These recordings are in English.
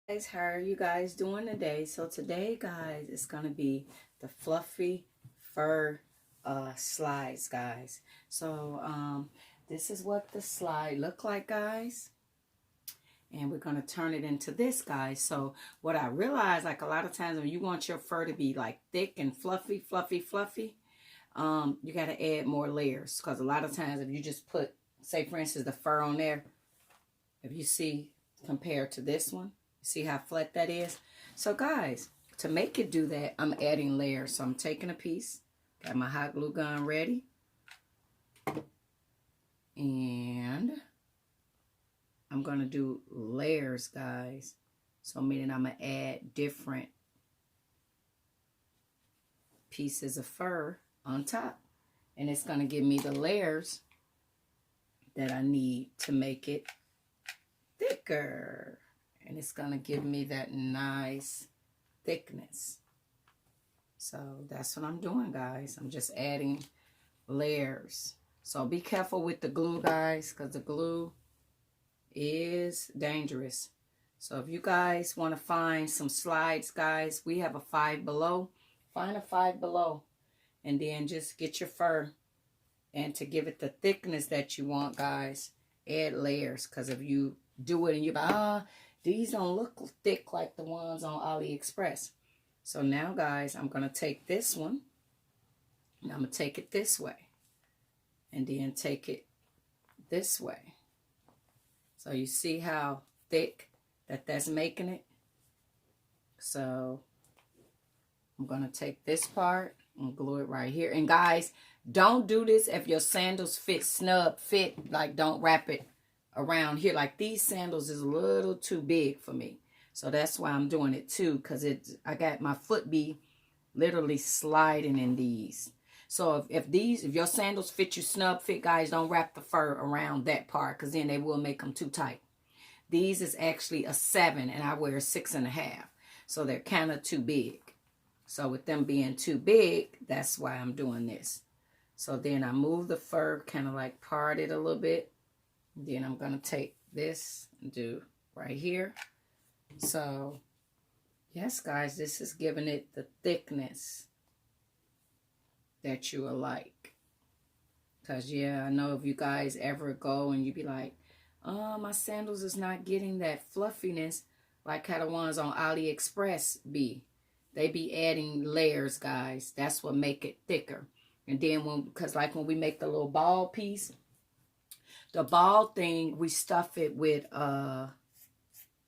Guys, how are you guys doing today? So today, guys, it's gonna be the fluffy fur slides, guys. So this is what the slide look like, guys, and we're gonna turn it into this, guys. So what I realized, like a lot of times when you want your fur to be like thick and fluffy, you got to add more layers, because a lot of times if you just put, say for instance, the fur on there, if you see compared to this one, see how flat that is? So guys, to make it do that, I'm adding layers. So I'm taking a piece, got my hot glue gun ready, and I'm going to do layers, guys. So meaning I'm going to add different pieces of fur on top. And it's going to give me the layers that I need to make it thicker. And it's going to give me that nice thickness. So that's what I'm doing, guys. I'm just adding layers. So be careful with the glue, guys, because the glue is dangerous. So if you guys want to find some slides, guys, we have a Five Below. Find a Five Below. And then just get your fur. And to give it the thickness that you want, guys, add layers. Because if you do it and you're like, these don't look thick like the ones on AliExpress. So now, guys, I'm going to take this one. And I'm going to take it this way. And then take it this way. So you see how thick that's making it? So I'm going to take this part and glue it right here. And guys, don't do this if your sandals fit like don't wrap it around here. Like these sandals is a little too big for me. So that's why I'm doing it too, because I got my foot be literally sliding in these. So if your sandals fit you snug fit, guys, don't wrap the fur around that part, because then they will make them too tight. These is actually a 7 and I wear a 6.5. So they're kind of too big. So with them being too big, that's why I'm doing this. So then I move the fur, kind of like part it a little bit. Then I'm going to take this and do right here. So, yes, guys, this is giving it the thickness that you will like. Because, yeah, I know if you guys ever go and you be like, my sandals is not getting that fluffiness like how the ones on AliExpress be. They be adding layers, guys. That's what make it thicker. And then because like when we make the little ball piece, the ball thing, we stuff it with,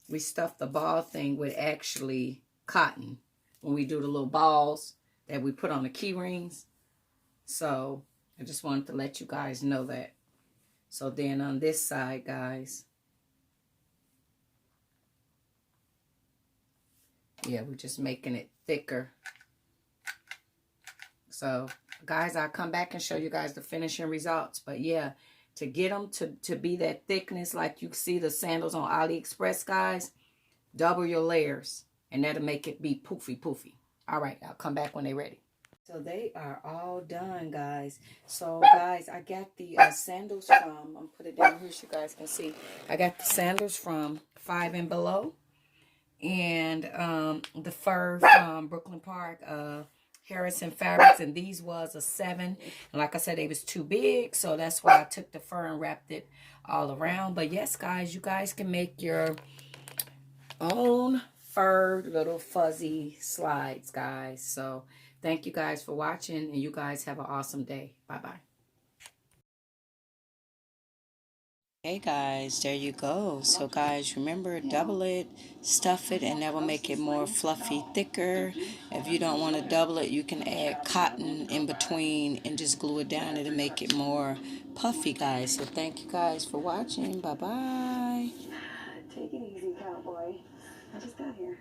we stuff the ball thing with actually cotton. When we do the little balls that we put on the key rings. So I just wanted to let you guys know that. So then on this side, guys, yeah, we're just making it thicker. So, guys, I'll come back and show you guys the finishing results. But, yeah, to get them to be that thickness like you see the sandals on AliExpress, guys, double your layers. And that'll make it be poofy. All right, I'll come back when they're ready. So they are all done, guys. So, guys, I got the sandals from, I'm going to put it down here so you guys can see. I got the sandals from Five and Below. And the fur from Brooklyn Park, Harrison Fabrics. And these was a 7. And like I said, they was too big. So that's why I took the fur and wrapped it all around. But yes, guys, you guys can make your own fur little fuzzy slides, guys. So thank you guys for watching, and you guys have an awesome day. Bye-bye. Hey guys, there you go. So guys, remember, double it, stuff it, and that will make it more fluffy, thicker. If you don't want to double it, you can add cotton in between and just glue it down. It'll make it more puffy, guys. So thank you guys for watching. Bye-bye. Take it easy, cowboy. I just got here.